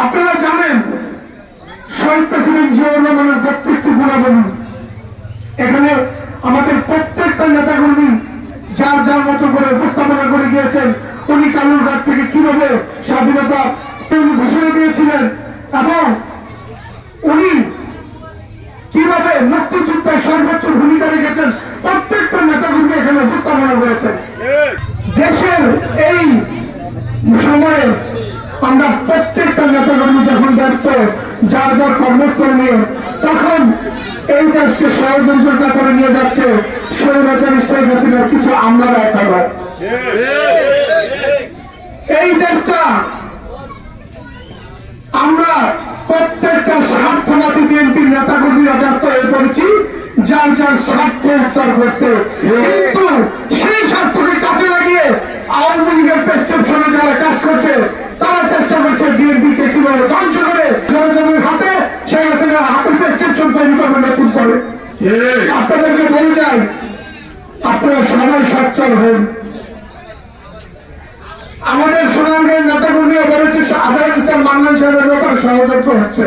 আপনারা জানেন শহীদ প্রেসিডেন্ট জিয়াউর রহমানের প্রত্যেকটি গুণাবলী এখানে আমাদের প্রত্যেকটা নেতাকর্মী যার যার মতো করে উপস্থাপনা করে গিয়েছেন। উনি কালুরঘাট থেকে কিভাবে স্বাধীনতা ঘোষণা দিয়েছিলেন এবং উনি কিভাবে মুক্তিযুদ্ধের সর্বোচ্চ ভূমিকা রেখেছেন প্রত্যেকটা নেতাকর্মী এখানে উপস্থাপনা করেছেন। দেশের এই সময়ে আমরা প্রত্যেকটা নেতাকর্মী যখন ব্যস্ত যার যার কর্মস্থল নিয়ে, তখন এই দেশকে ষড়যন্ত্রের কাতারে নিয়ে যাচ্ছে স্বৈরাচারী শেখ হাসিনার কিছু আমলারা একাবার। এই দেশটা আমরা প্রত্যেকটা স্বার্থবাদী বিএনপির নেতাকর্মীরা ব্যস্ত হয়ে পড়েছি যার যার স্বার্থ উত্তর করতে, কিন্তু সেই স্বার্থকে কাজে লাগিয়ে আওয়ামী লীগের প্রেসক্রিপশনে যারা কাজ করছে তারা চেষ্টা করছে বিএনপিকে কিভাবে ধ্বংস করে জনগণের হাতে শেখ হাসিনার হাতের প্রেসক্রিপশন তৈরি করবে নতুন করে। আপনাদেরকে বলে যাই, আপনারা সবাই সচ্ছল হন। আমাদের সুনামগঞ্জের নেতাকর্মীরা বলেছে আজহারুল ইসলাম মান্নান সাহেবের ব্যাপারে ষড়যন্ত্র হচ্ছে।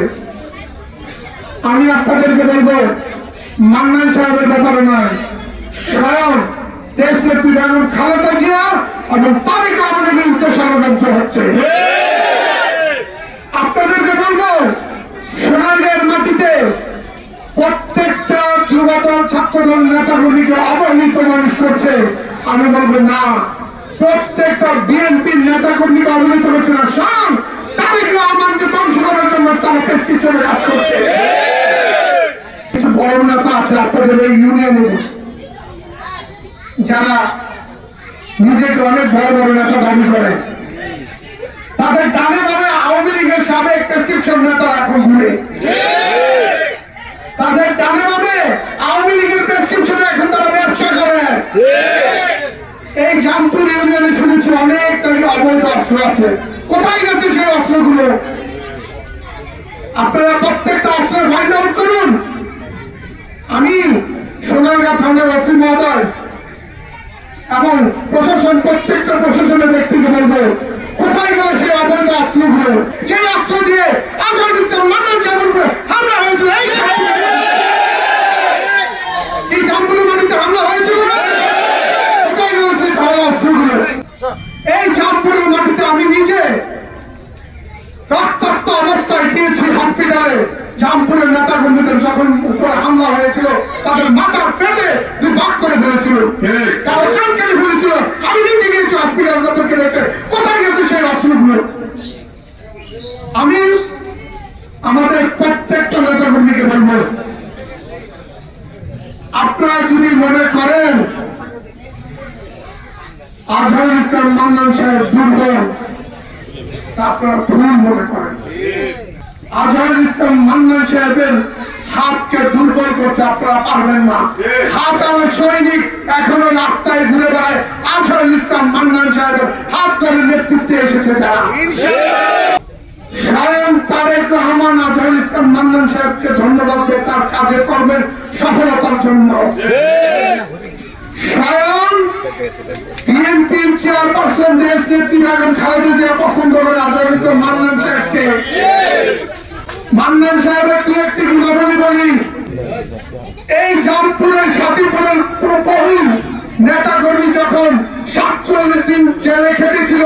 আমি আপনাদেরকে বলবো মান্নান সাহেবের ব্যাপারে নয়, স্বয়ং দেশনেত্রী বেগম খালেদা জিয়া এবং তারেক রহমানের বিরুদ্ধে ষড়যন্ত্র হচ্ছে। আপনাদেরকে বলবো সোনারগাঁয়ের মাটিতে প্রত্যেকটা যুবদল ছাত্রদল নেতাকর্মীকে অবহেলিত মানুষ করছে। আমি বলবো না, প্রত্যেকটা বিএনপির নেতাকর্মীকে অবহেলিত করছে না, স্বয়ং তারেক রহমানকে ধ্বংস করার জন্য তারা প্রেসক্রিপশনে কাজ করছে। কিছু বড় নেতা আছে আপনাদের এই ইউনিয়নে যারা নিজেকে অনেক বড় বড় নেতা দাবি করে, তাদের ডানে বামে আওয়ামী লীগের সাবেক প্রেসক্রিপশন নেতা এখন ঘুরে, তাদের ডানে বামে আওয়ামী লীগের প্রেসক্রিপশনে এখন তারা ব্যবসা করে। এই জামপুর ইউনিয়নে শুনেছি অনেক নাকি অবৈধ অস্ত্র আছে। কোথায় গেছে সেই অস্ত্রগুলো? আপনারা প্রত্যেকটা অস্ত্র ফাইন্ড আউট করুন। আমি সোনারগাঁ থানার ওসি মহোদয় এবং প্রশাসন প্রত্যেকটা প্রশাসনের ব্যক্তিকে বলবো কোথায় গেল সেই অবৈধ অস্ত্রগুলো, যে অস্ত্র দিয়ে আজহারুল ইসলাম মান্নান সাহেবের উপরে হামলা হয়েছিল। এই জামপুরের মাটিতে হামলা হয়েছিল, কোথায় গেল সেই ধারালো অস্ত্রগুলো? এই জামপুরের মাটিতে আমি নিজে রক্তাক্ত অবস্থায় গিয়েছি হসপিটালে। জামপুরের নেতাকর্মীদের যখন উপরে হামলা হয়েছিল তাদের মাথার পেটে দুই ভাগ করে ফেলেছিল, কারো কান কেটে ফেলেছিল। আমি নিজে গিয়েছি হসপিটাল তাদেরকে দেখতে। কোথায় গেছে সেই অস্ত্রগুলো? আমি আমাদের প্রত্যেকটা নেতাকর্মীকে বলব, আপনারা যদি মনে করেন আজহারুল ইসলাম মান্নান সাহেব দুর্বল, তা আপনারা ভুল মনে করেন। আজহারুল ইসলাম মান্নান সাহেবের হাতকে দুর্বল করতে আপনারা পারবেন না। হাজারো সৈনিক এখনো রাস্তায় ঘুরে বেড়ায় আজহারুল ইসলাম মান্নান সাহেবের হাত ধরে নেতৃত্বে এসেছে যারা। স্বয়ং তারেক রহমান আজহারুল ইসলাম মান্নান সাহেবকে ধন্যবাদ দেয় তার কাজের কর্মের সফলতার জন্য। স্বয়ং বিএনপির চেয়ারপারসন দেশনেত্রী বেগম খালেদা জিয়া পছন্দ করে আজহারুল ইসলাম মান্নান সাহেবকে। মান্নান সাহেবের দু একটি গুণাবলী বলি। এই জামপুরের সাথীপুরের বহু নেতাকর্মী যখন 47 দিন জেলে খেটেছিল,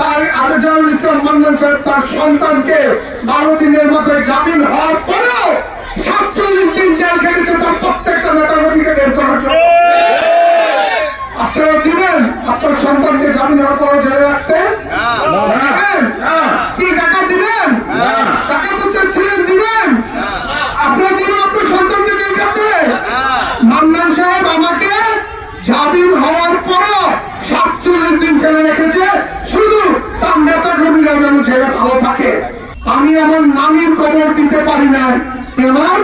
তার আজহারুল ইসলাম মান্নান সাহেব তার সন্তানকে 12 দিনের মাথায় জামিন হওয়ার পরেও 47 দিন জেল খেটেছে তার প্রত্যেকটা নেতাকর্মীকে বের করার জন্য। আপনারা দিবেন আপনার সন্তানকে জামিন হওয়ার পরেও জেলে রাখতে? কি টাকা দিবেন? টাকা তো চাচ্ছিলেন, দিবেন? আপনারা দিবেন আপনার সন্তানকে জেল কাটতে? মান্নান সাহেব আমাকে জামিন হওয়ার পরেও 47 দিন জেলে রেখেছে শুধু তার নেতাকর্মীরা যেন জেলে ভালো থাকে। আমি আমার নানির কবর দিতে পারি নাই, আমার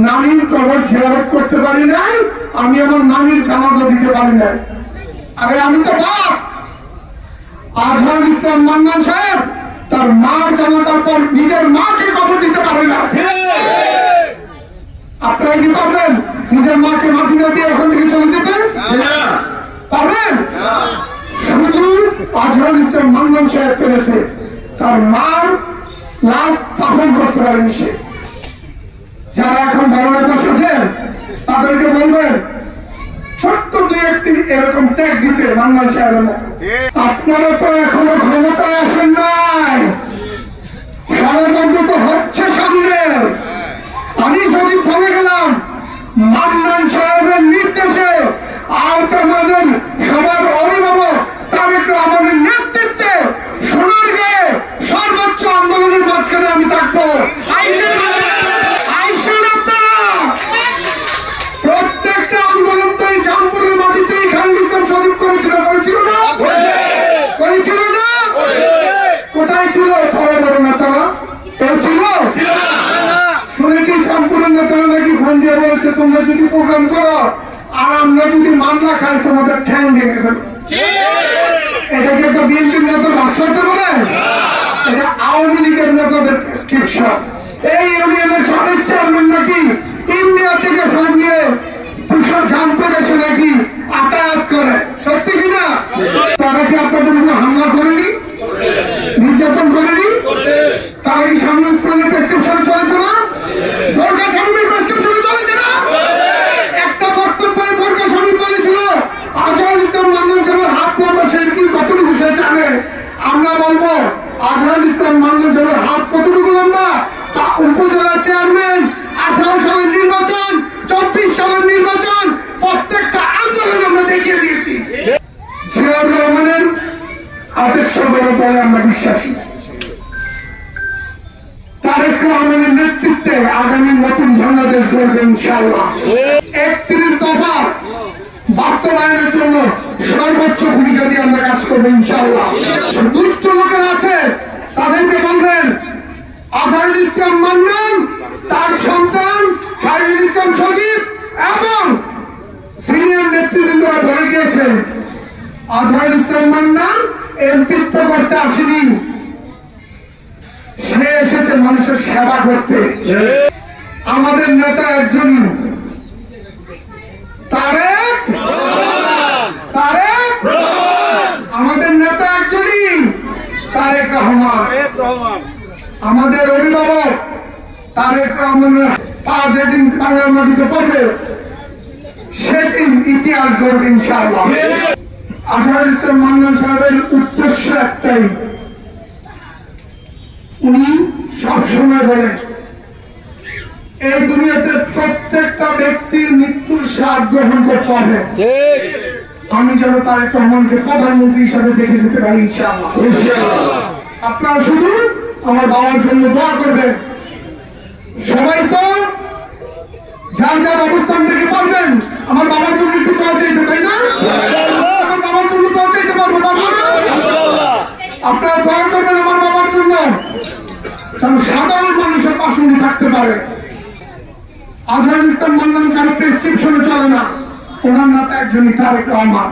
নানির কবর জিয়ারত করতে পারি নাই, আমি আমার নানির জানাজা দিতে পারি নাই। আরে আমি তো বাপ। আজহারুল ইসলাম মান্নান সাহেব তার মার জানাজার পর নিজের মাকে কবর দিতে পারে না। আপনারা কি পারবেন নিজের মাকে মাটি না দিয়ে ওখান থেকে চলে যেতে? পারবেন? শুধু আজহারুল ইসলাম মান্নান সাহেব পেরেছে তার মার লাশ দাফন করতে পারেনি সে। যারা এখন বড় নেতা সাজেন তাদেরকে বলবেন ছোট্ট দুই একটি এরকম ত্যাগ দিতে মান্নান সাহেবের মতো। আপনারা তো এখনো ক্ষমতায় আসেন নাই, ষড়যন্ত্র তো হচ্ছে সামনে। আমি সচিব বলে গেলাম মান্নান সাহেবের নির্দেশে আর তোমাদের সবার অভিভাবক তারেক রহমানের নেতৃত্বে সোনারগাঁয়ে সর্বোচ্চ আন্দোলনের মাঝখানে আমি থাকবো। প্রত্যেকটা আন্দোলন তো এই জামপুরের মাটিতেই খালিদ ইসলাম সজীব করেছিল না? কোথায় ছিল বড় বড় নেতারা? কেউ ছিল? শুনেছি জামপুরের নেতারা নাকি ফোন দিয়ে বলেছে তোমরা যদি প্রোগ্রাম করো আর আমরা যদি মামলা খাই তোমাদের ঠ্যাং ভেঙে ফেলবো। এটা কি একটা বিএনপির নেতার ভাষ্য হতে পারে? এটা আওয়ামী লীগের নেতাদের প্রেসক্রিপশন। এই ইউনিয়নের সাবেক চেয়ারম্যান নাকি ইন্ডিয়া থেকে ফোন দিয়ে জামপুর এসে নাকি আতায়াত করে, সত্যি কিনা? তারা কি আপনাদের উপর হামলা করেনি, নির্যাতন করেনি? তারা কি স্বামী ইসলামের প্রেসক্রিপশনে চলেছে না? বোরকা স্বামীর প্রেসক্রিপশনে চলেছে না? একটা বক্তব্যে বোরকা স্বামী বলেছিল আজহারুল ইসলাম মান্নান সাহেবের হাত লম্বা, সে কি কতটুকু সে জানে? আমরা বলবো আজহারুল ইসলাম মান্নান সাহেবের হাত কতটুকু লম্বা? তা উপজেলা চেয়ারম্যান 18 সালের নির্বাচন, 24 সালের নির্বাচন, প্রত্যেকটা আন্দোলন আমরা দেখিয়ে দিয়েছি। জিয়াউর রহমানের আদর্শ গড়ে তোলে আমরা বিশ্বাসী। তারেক রহমানের নেতৃত্বে আগামী নতুন বাংলাদেশ গড়বে ইনশাআল্লাহ। 31 দফা বাস্তবায়নের জন্য সর্বোচ্চ ভূমিকা দিয়ে আমরা কাজ করবো ইনশাআল্লাহ। দুষ্ট লোকেরা আছে তাদেরকে বলবেন আজহারুল ইসলাম মান্নান, তার সন্তান খালিদ ইসলাম সজীব এবং সিনিয়র নেতৃবৃন্দরা বলে গিয়েছেন আজহারুল ইসলাম মান্নান এমপিত্ব করতে আসেনি, সে এসেছে মানুষের সেবা করতে। আমাদের নেতা একজনই, তারেক। আমাদের নেতা একজনই, তারেক রহমান। আমাদের অভিভাবক তারেক রহমানের পা যেদিন বাংলার মাটিতে পড়বে সেদিন ইতিহাস গড়বে ইনশাআল্লাহ। আজহারুল ইসলাম মান্নান সাহেবের উদ্দেশ্য একটাই, উনি সবসময় বলেন এই দুনিয়াতে প্রত্যেকটা ব্যক্তির মৃত্যুর স্বাদ গ্রহণ করতে হবে। আমি যেন তারেক রহমানকে প্রধানমন্ত্রী হিসাবে দেখে যেতে পারি ইনশাআল্লাহ। আপনারা শুধু আমার বাবার জন্য দোয়া করবেন। সবাই তো যার যার অবস্থান থেকে পারবেন আমার বাবার জন্য একটু দোয়া চাইতে, তাই না? আমার বাবার জন্য দোয়া চাইতে পারবো না? আপনারা দোয়া করবেন আমার বাবার জন্য, যেন সাধারণ মানুষের পাশে উনি থাকতে পারে। আজহারুল ইসলাম মান্নান কারো প্রেসক্রিপশনে চলে না, ওনার নেতা একজনই তারেক রহমান।